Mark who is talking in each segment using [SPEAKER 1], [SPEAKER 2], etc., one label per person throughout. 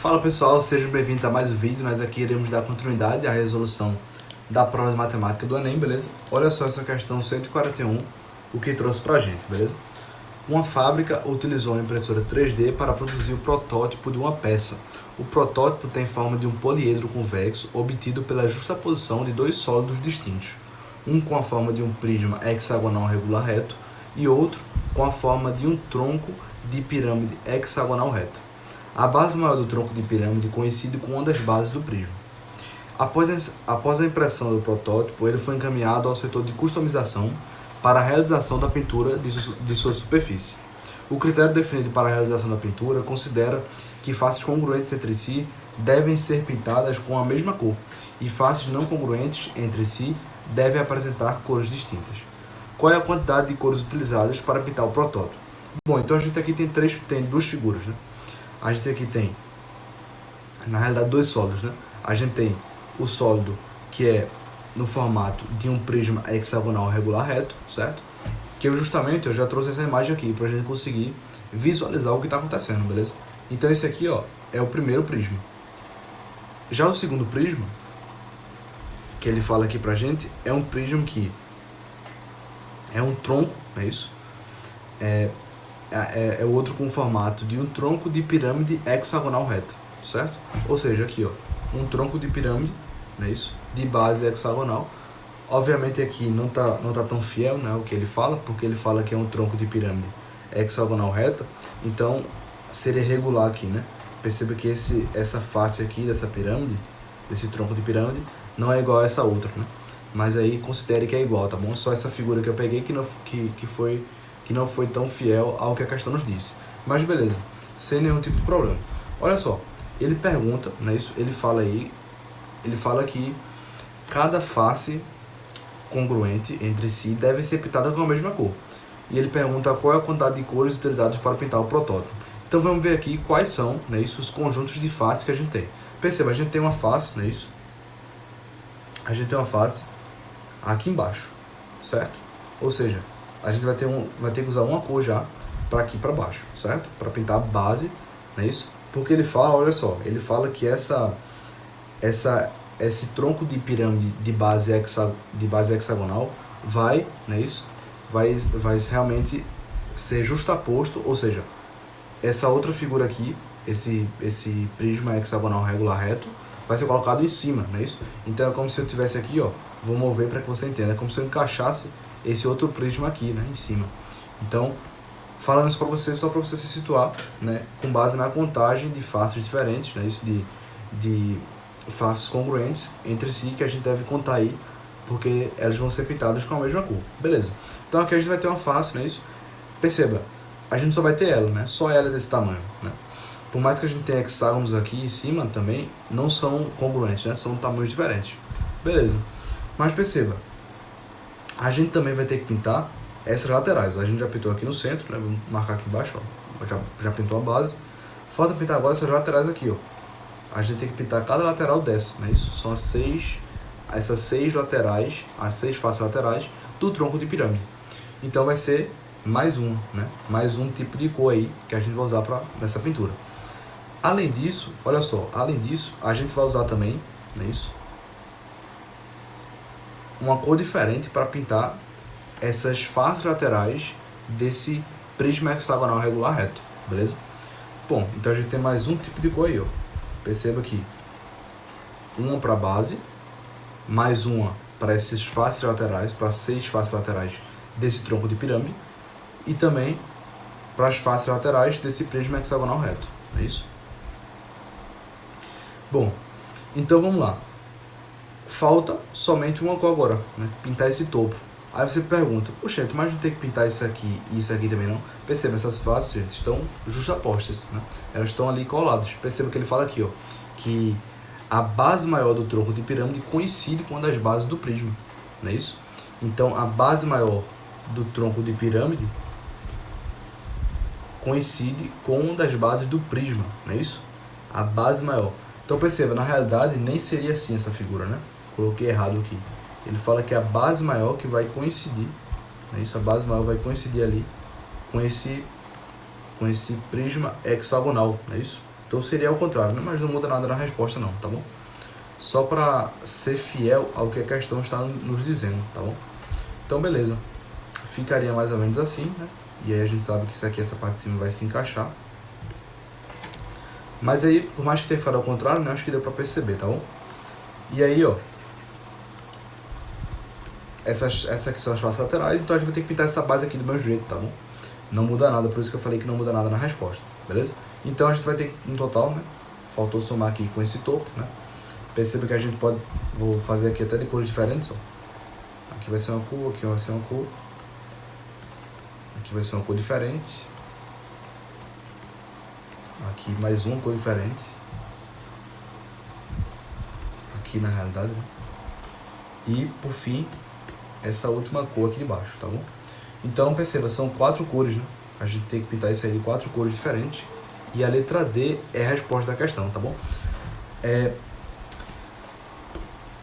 [SPEAKER 1] Fala pessoal, sejam bem-vindos a mais um vídeo. Nós aqui iremos dar continuidade à resolução da prova de matemática do Enem, beleza? Olha só essa questão 141, o que trouxe pra gente, beleza? Uma fábrica utilizou uma impressora 3D para produzir o protótipo de uma peça. O protótipo tem forma de um poliedro convexo obtido pela justaposição de dois sólidos distintos, um com a forma de um prisma hexagonal regular reto e outro com a forma de um tronco de pirâmide hexagonal reta. A base maior do tronco de pirâmide coincide com uma das bases do prisma. Após a impressão do protótipo, ele foi encaminhado ao setor de customização para a realização da pintura de sua superfície. O critério definido para a realização da pintura considera que faces congruentes entre si devem ser pintadas com a mesma cor, e faces não congruentes entre si devem apresentar cores distintas. Qual é a quantidade de cores utilizadas para pintar o protótipo? Bom, então a gente aqui tem duas figuras, né? A gente aqui tem, na realidade, dois sólidos, né? A gente tem o sólido que é no formato de um prisma hexagonal regular reto, certo? Que eu já trouxe essa imagem aqui para a gente conseguir visualizar o que está acontecendo, beleza? Então esse aqui, ó, é o primeiro prisma. Já o segundo prisma, que ele fala aqui pra gente, é um prisma que é um tronco, não é isso? É o outro com o formato de um tronco de pirâmide hexagonal reta, certo? Ou seja, aqui, ó, um tronco de pirâmide, não é isso? De base hexagonal. Obviamente aqui não tá tão fiel, né, o que ele fala, porque ele fala que é um tronco de pirâmide hexagonal reta, então seria regular aqui, né? Perceba que essa face aqui dessa pirâmide, desse tronco de pirâmide, não é igual a essa outra, né? Mas aí considere que é igual, tá bom? Só essa figura que eu peguei que não foi tão fiel ao que a questão nos disse. Mas beleza, sem nenhum tipo de problema. Olha só, ele pergunta, não é isso? Ele fala que cada face congruente entre si deve ser pintada com a mesma cor. E ele pergunta qual é a quantidade de cores utilizadas para pintar o protótipo. Então vamos ver aqui quais são, não é isso, os conjuntos de faces que a gente tem. Perceba, a gente tem uma face, não é isso? A gente tem uma face aqui embaixo, certo? Ou seja, a gente vai ter que usar uma cor já para aqui para baixo, certo? Para pintar a base, não é isso? Porque ele fala, olha só, ele fala que esse tronco de pirâmide de base hexagonal vai, não é isso? Vai realmente ser justaposto, ou seja, essa outra figura aqui, esse prisma hexagonal regular reto, vai ser colocado em cima, não é isso? Então é como se eu tivesse aqui, ó, vou mover para que você entenda, é como se eu encaixasse esse outro prisma aqui, né, em cima. Então, falando isso para você, só para você se situar, né, com base na contagem de faces diferentes, né, isso de faces congruentes entre si, que a gente deve contar aí, porque elas vão ser pintadas com a mesma cor. Beleza. Então aqui a gente vai ter uma face, não é isso? Perceba, a gente só vai ter ela, né, só ela é desse tamanho, né? Por mais que a gente tenha hexágonos aqui em cima também, não são congruentes, né, são tamanhos diferentes. Beleza. Mas perceba, a gente também vai ter que pintar essas laterais. A gente já pintou aqui no centro, né? Vamos marcar aqui embaixo, ó. Já pintou a base. Falta pintar agora essas laterais aqui, ó. A gente tem que pintar cada lateral dessa, não é isso? São essas seis laterais, as 6 faces laterais do tronco de pirâmide. Então vai ser mais um, né? Mais um tipo de cor aí que a gente vai usar nessa pintura. Além disso, olha só, a gente vai usar também, não é isso? Uma cor diferente para pintar essas faces laterais desse prisma hexagonal regular reto, beleza? Bom, então a gente tem mais um tipo de cor aí, ó. Perceba aqui, uma para a base, mais uma para essas faces laterais, para 6 faces laterais desse tronco de pirâmide, e também para as faces laterais desse prisma hexagonal reto, é isso? Bom, então vamos lá. Falta somente uma cor agora, né? Pintar esse topo. Aí você pergunta, poxa, mas não tem que pintar isso aqui e isso aqui também não? Perceba, essas faces, gente, estão justapostas, né? Elas estão ali coladas. Perceba que ele fala aqui, ó, que a base maior do tronco de pirâmide coincide com uma das bases do prisma, não é isso? Então, a base maior do tronco de pirâmide coincide com uma das bases do prisma, não é isso? A base maior. Então, perceba, na realidade, nem seria assim essa figura, né? Coloquei errado aqui. Ele fala que é a base maior que vai coincidir, não é isso? A base maior vai coincidir ali com esse prisma hexagonal, não é isso? Então seria ao contrário, né? Mas não muda nada na resposta não, tá bom? Só para ser fiel ao que a questão está nos dizendo, tá bom? Então beleza, ficaria mais ou menos assim, né? E aí a gente sabe que isso aqui, essa parte de cima vai se encaixar. Mas aí, por mais que tenha ficado ao contrário, né? Acho que deu para perceber, tá bom? E aí, ó, essas aqui são as faces laterais, então a gente vai ter que pintar essa base aqui do mesmo jeito, tá bom? Não muda nada, por isso que eu falei que não muda nada na resposta, beleza? Então a gente vai ter que, no total, né? Faltou somar aqui com esse topo, né? Perceba que a gente pode, vou fazer aqui até de cores diferentes, ó. Aqui vai ser uma cor, aqui vai ser uma cor. Aqui vai ser uma cor diferente. Aqui mais uma cor diferente. Aqui na realidade, né? E por fim, essa última cor aqui de baixo, tá bom? Então perceba, são 4 cores, né? A gente tem que pintar isso aí de 4 cores diferentes. E a letra D é a resposta da questão, tá bom?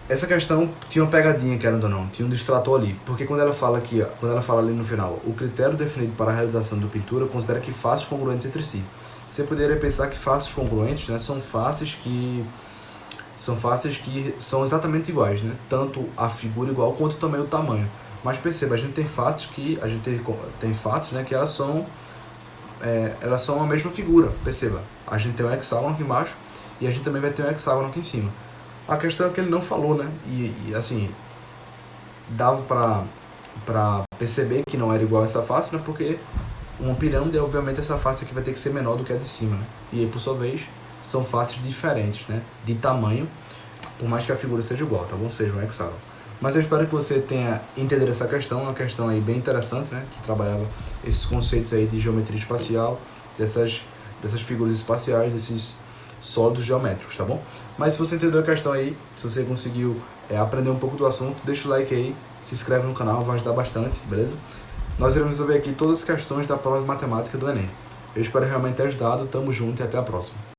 [SPEAKER 1] Essa questão tinha uma pegadinha, querendo ou não, tinha um distrator ali. Porque quando ela fala aqui, ó, quando ela fala ali no final, o critério definido para a realização da pintura considera que faces congruentes entre si. Você poderia pensar que faces congruentes, né, são faces que são exatamente iguais, né? Tanto a figura igual quanto também o tamanho. Mas perceba, a gente tem faces tem faces, né, que elas são a mesma figura. Perceba, a gente tem um hexágono aqui embaixo e a gente também vai ter um hexágono aqui em cima. A questão é que ele não falou, né? E assim, dava pra perceber que não era igual essa face, né? Porque uma pirâmide, obviamente, essa face aqui vai ter que ser menor do que a de cima, né? E aí, por sua vez, são faces diferentes, né? De tamanho, por mais que a figura seja igual, tá bom? Seja um hexágono. Mas eu espero que você tenha entendido essa questão, uma questão aí bem interessante, né? Que trabalhava esses conceitos aí de geometria espacial, dessas figuras espaciais, desses sólidos geométricos, tá bom? Mas se você entendeu a questão aí, se você conseguiu aprender um pouco do assunto, deixa o like aí, se inscreve no canal, vai ajudar bastante, beleza? Nós iremos resolver aqui todas as questões da prova de matemática do Enem. Eu espero realmente ter ajudado, tamo junto e até a próxima.